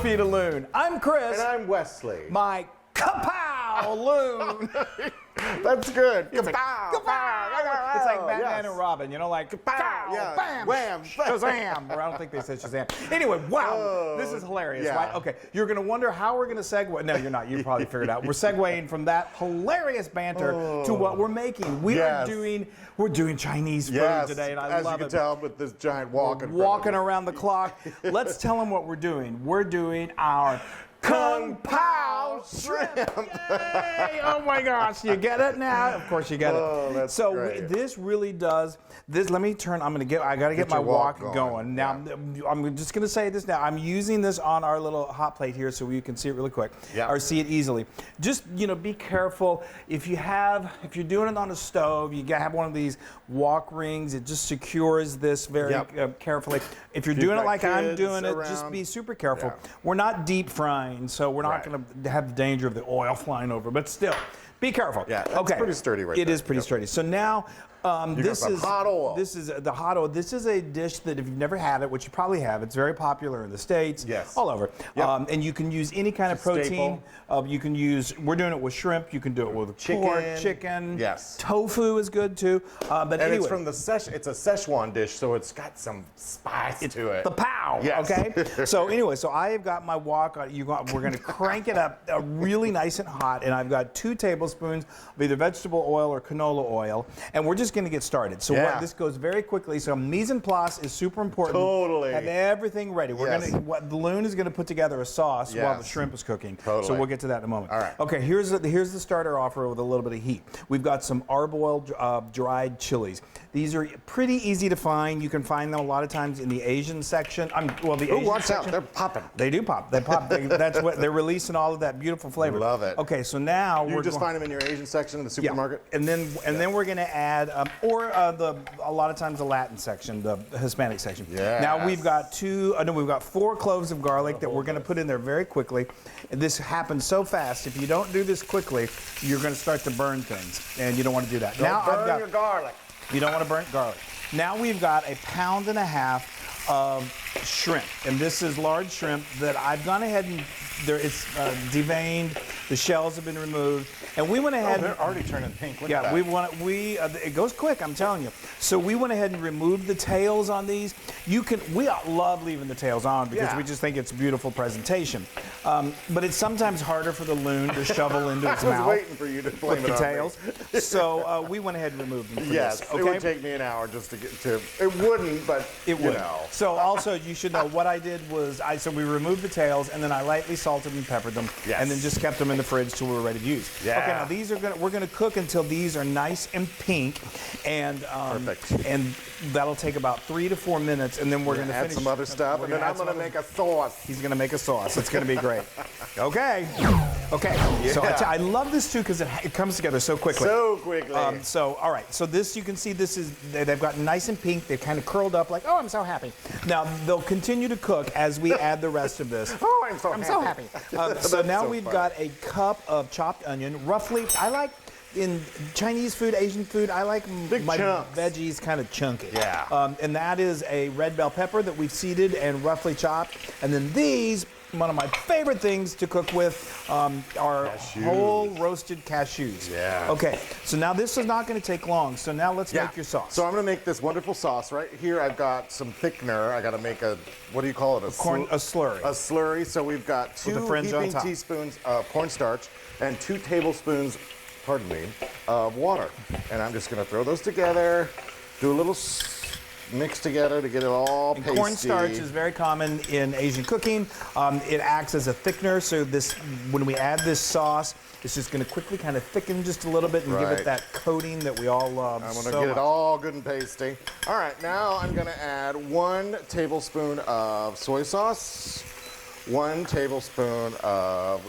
Feed a Loon. I'm Chris. And I'm Wesley. My Kapow Loon. That's good. It's like Batman and Robin, you know, like Kapow, yeah. bam, Wham, Shazam. Or I don't think they said Shazam. Anyway, wow, this is hilarious, yeah. right? Okay, you're going to wonder how we're going to segue. No, you're not. You probably figured out. We're segueing from that hilarious banter to what we're making. We're doing Chinese food today, and I love it. As you can tell with this giant walking around the clock. Let's tell them what we're doing. We're doing our Kung Pao Shrimp. Yay! Oh my gosh, you get it now? Of course you get it. Oh, that's so great. This really does. Let me turn. I got to get my wok going. Now, I'm just going to say this now. I'm using this on our little hot plate here so you can see it really quick or see it easily. Just, be careful. If you're doing it on a stove, you got to have one of these wok rings. It just secures this very carefully. If you're doing it like I'm doing it, just be super careful. Yeah. We're not deep frying, so we're not going to have the danger of the oil flying over, but still, be careful. Yeah, that's pretty sturdy right there. It is pretty sturdy. So now, this is hot oil. This is the hot oil. This is a dish that if you've never had it, which you probably have, it's very popular in the States, all over. Yep. And you can use any kind of protein. You can use. We're doing it with shrimp. You can do it with pork, chicken. Yes. Tofu is good too. But anyway, it's from the It's a Sichuan dish, so it's got some spice to it. The Pao. Yes. Okay. So anyway, I have got my wok. We're going to crank it up really nice and hot, and I've got 2 tablespoons of either vegetable oil or canola oil, and we're just going to get started. So this goes very quickly. So mise en place is super important. Totally. Have everything ready. We're the Loon is going to put together a sauce while the shrimp is cooking. Totally. So we'll get to that in a moment. All right. Okay. Here's the starter offer with a little bit of heat. We've got some arboiled dried chilies. These are pretty easy to find. You can find them a lot of times in the Asian section. Watch out! They're popping. They do pop. They pop. That's what they're releasing all of that beautiful flavor. Love it. Okay. So now you just find them in your Asian section in the supermarket. And then we're going to add a lot of times the Latin section, the Hispanic section. Yes. Now we've got 4 cloves of garlic that we're going to put in there very quickly. And this happens so fast. If you don't do this quickly, you're going to start to burn things, and you don't want to do that. Don't burn your garlic. You don't want to burn garlic. Now we've got 1.5 pounds of shrimp, and this is large shrimp that I've gone ahead and it's deveined. The shells have been removed, and we went ahead. They're already turning pink. Look at that. It goes quick. I'm telling you. So we went ahead and removed the tails on these. We love leaving the tails on because we just think it's a beautiful presentation. But it's sometimes harder for the Loon to shovel into its mouth. I was waiting for you to blame with it the on tails. Me. So we went ahead and removed them. Yes, okay? It would take me an hour just to get to. It wouldn't, but it would. So also, you should know what I did was we removed the tails, and then I lightly salted and peppered them, and then just kept them in the fridge till we were ready to use. Yeah. Okay, now we're gonna cook until these are nice and pink, and perfect. And that'll take about 3 to 4 minutes, and then we're gonna add finish some other stuff, and then I'm gonna make a sauce. He's gonna make a sauce. It's gonna be great. Okay. Yeah. So I love this too because it comes together so quickly. All right. So this, you can see, they've gotten nice and pink. They've kind of curled up like, oh, I'm so happy. Now they'll continue to cook as we add the rest of this. Oh, I'm so happy. So now we've got a cup of chopped onion. Roughly, I like in Chinese food, Asian food, I like my veggies kind of chunky. Yeah. And that is a red bell pepper that we've seeded and roughly chopped. And then these, one of my favorite things to cook with are whole roasted cashews. Yeah. Okay, so now this is not going to take long. So now let's make your sauce. So I'm going to make this wonderful sauce. Right here I've got some thickener. I got to make what do you call it? A slurry. A slurry. So we've got 2 heaping teaspoons of cornstarch and 2 tablespoons, of water. And I'm just going to throw those together, do a little mix together to get it all pasty. Cornstarch is very common in Asian cooking. It acts as a thickener, so when we add this sauce, it's just going to quickly kind of thicken just a little bit and give it that coating that we all love. I'm going to get it all good and pasty. All right, now I'm going to add 1 tablespoon of soy sauce, 1 tablespoon of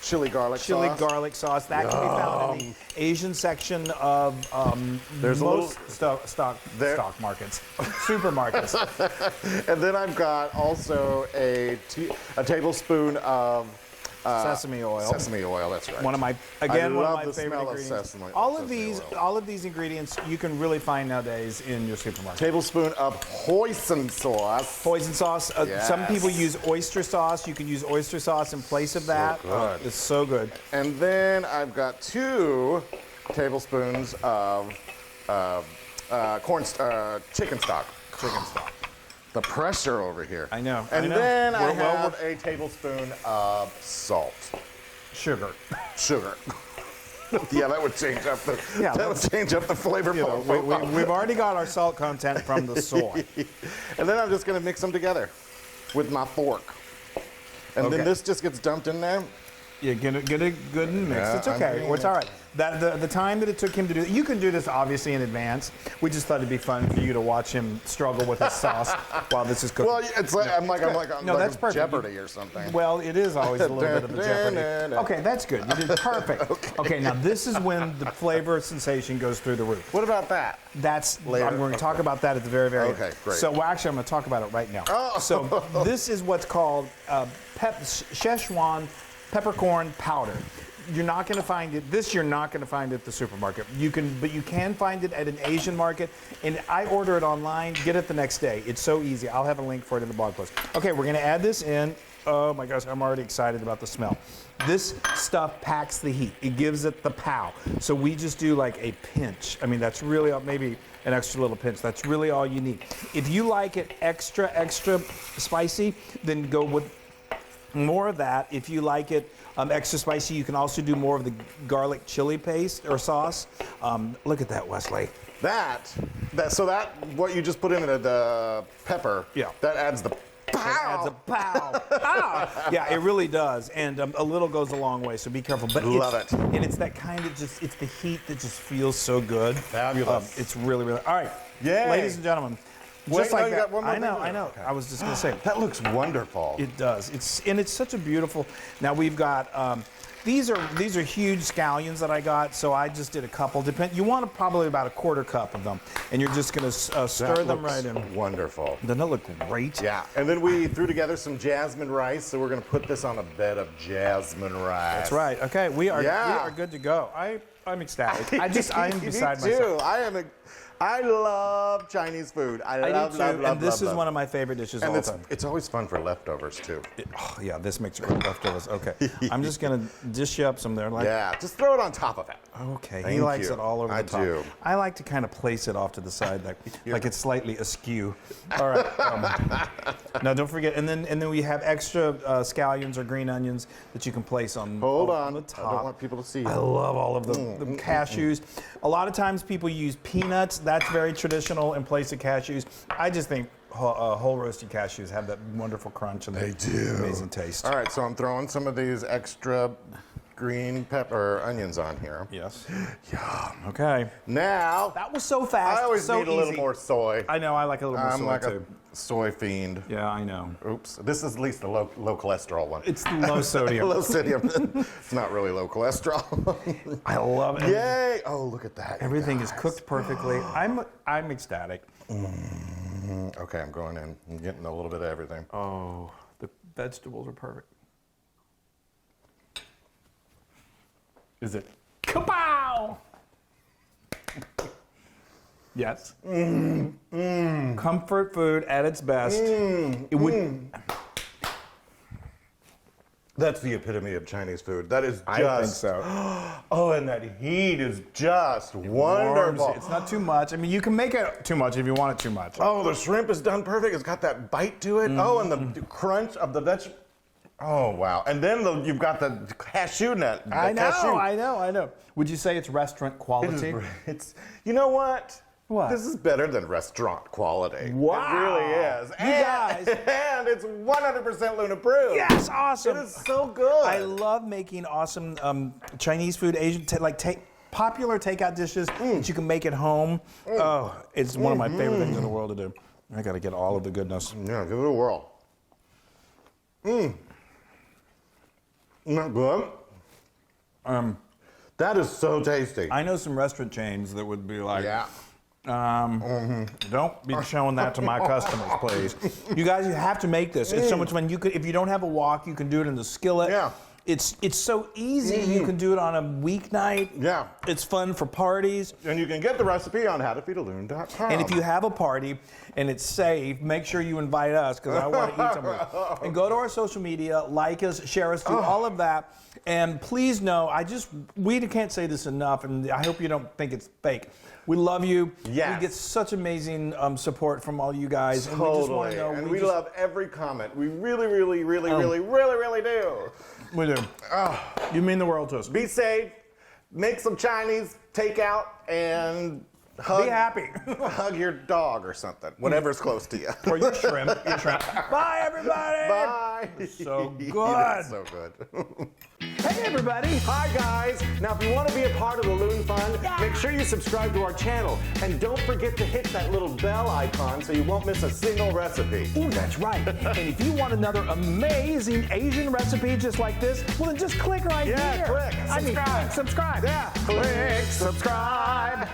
chili garlic sauce. That can be found in the Asian section of most stock markets, supermarkets. And then I've got also a tablespoon of Sesame oil. Sesame oil, that's right. One of my favorite ingredients. Sesame, all of these ingredients you can really find nowadays in your supermarket. Tablespoon of hoisin sauce. Hoisin sauce. Yes. Some people use oyster sauce. You can use oyster sauce in place of that. Good. It's so good. And then I've got 2 tablespoons of chicken stock. Chicken stock. The pressure over here. I know. And then I have a tablespoon of salt. Sugar. Yeah, that would change up the flavor profile. We've already got our salt content from the soy. And then I'm just going to mix them together with my fork. And then this just gets dumped in there. Yeah, get it good and mixed. It's okay. It's all right. The time that it took him to do it, you can do this obviously in advance. We just thought it'd be fun for you to watch him struggle with his sauce while this is cooking. Well, it's like I'm like Jeopardy or something. Well, it is always a little bit of a Jeopardy. Okay, that's good. You did perfect. Okay, now this is when the flavor sensation goes through the roof. What about that? That's later. I'm going to talk about that at the very, very end. Okay, great. So actually, I'm going to talk about it right now. Oh. So this is what's called Sichuan peppercorn powder. You're not going to find it. You're not going to find it at the supermarket. But you can find it at an Asian market. And I order it online. Get it the next day. It's so easy. I'll have a link for it in the blog post. Okay, we're going to add this in. Oh my gosh, I'm already excited about the smell. This stuff packs the heat. It gives it the pow. So we just do like a pinch. I mean, that's really maybe an extra little pinch. That's really all you need. If you like it extra spicy, then go with more of that. If you like it extra spicy, you can also do more of the garlic chili paste or sauce. Look at that, Wesley. What you just put in the pepper, that adds the pow. It adds a pow. Ah! Yeah, it really does. And a little goes a long way, so be careful. But love it. And it's that kind of it's the heat that just feels so good. Fabulous. It's really, really. All right. Yay. Ladies and gentlemen. Just like that. I know. Okay. I was just going to say. That looks wonderful. It does. It's such a beautiful. Now we've got these are huge scallions that I got, so I just did a couple. You want probably about a quarter cup of them, and you're just going to stir them right in. Wonderful. Doesn't it look great? Yeah. And then we threw together some jasmine rice, so we're going to put this on a bed of jasmine rice. That's right. Okay, we are good to go. I'm ecstatic. I am beside myself. I love Chinese food. I love, and this is one of my favorite dishes all the time. It's always fun for leftovers too. Yeah, this makes great leftovers. Okay, I'm just gonna dish you up some there. Just throw it on top of it. Okay, he likes it all over the top. I do. I like to kind of place it off to the side, like it's slightly askew. All right. Now don't forget, and then we have extra scallions or green onions that you can place on. On the top. I don't want people to see. I love all of the cashews. A lot of times people use peanuts. That's very traditional in place of cashews. I just think whole roasted cashews have that wonderful crunch and they do. Amazing taste. All right, so I'm throwing some of these extra green pepper onions on here. Yes. Yeah. Okay. Now. That was so fast. I always need a little more soy. I know. I like a little more soy I'm like too. A soy fiend. Yeah, I know. Oops. This is at least the low cholesterol one. It's low sodium. Low sodium. It's not really low cholesterol. I love it. Yay! Oh, look at that. Everything is cooked perfectly. I'm ecstatic. Okay, I'm going in. I'm getting a little bit of everything. Oh, the vegetables are perfect. Is it kapow? Yes. Comfort food at its best. It would. That's the epitome of Chinese food. That is just. I think so. Oh, and that heat is just wonderful. It's not too much. I mean, you can make it too much if you want it too much. Oh, the shrimp is done perfect. It's got that bite to it. Oh, and the crunch of the vegetable. Oh, wow. And then you've got the cashew nut. I know. Would you say it's restaurant quality? It's you know what? What? This is better than restaurant quality. Wow. It really is. Guys. And it's 100% Loon approved. Yes, awesome. It is so good. I love making awesome Chinese food, Asian, popular takeout dishes that you can make at home. Oh, it's one of my favorite things in the world to do. I got to get all of the goodness. Yeah, give it a whirl. Not good. That is so tasty. I know some restaurant chains that would be like, don't be showing that to my customers, please. You guys, you have to make this. It's so much fun. If you don't have a wok, you can do it in the skillet. Yeah. It's so easy. You can do it on a weeknight. Yeah. It's fun for parties. And you can get the recipe on howtofeedaloon.com. And if you have a party and it's safe, make sure you invite us because I want to eat something. And go to our social media, like us, share us, do all of that. And please know, we can't say this enough, and I hope you don't think it's fake. We love you. Yes. We get such amazing support from all you guys. Totally. And we just want to know. And we love every comment. We really, really, really, really, really, really do. We do. You mean the world to us. Be safe. Make some Chinese takeout and be happy. Hug your dog or something. Whatever's close to you. Or your shrimp. Bye, everybody. Bye. So good. That's so good. Hey, everybody. Hi, guys. Now, if you want to be a part of the Loon Fun, make sure you subscribe to our channel. And don't forget to hit that little bell icon so you won't miss a single recipe. Ooh, that's right. And if you want another amazing Asian recipe just like this, well, then just click right here. Yeah, click. Subscribe. Subscribe. Yeah, click subscribe.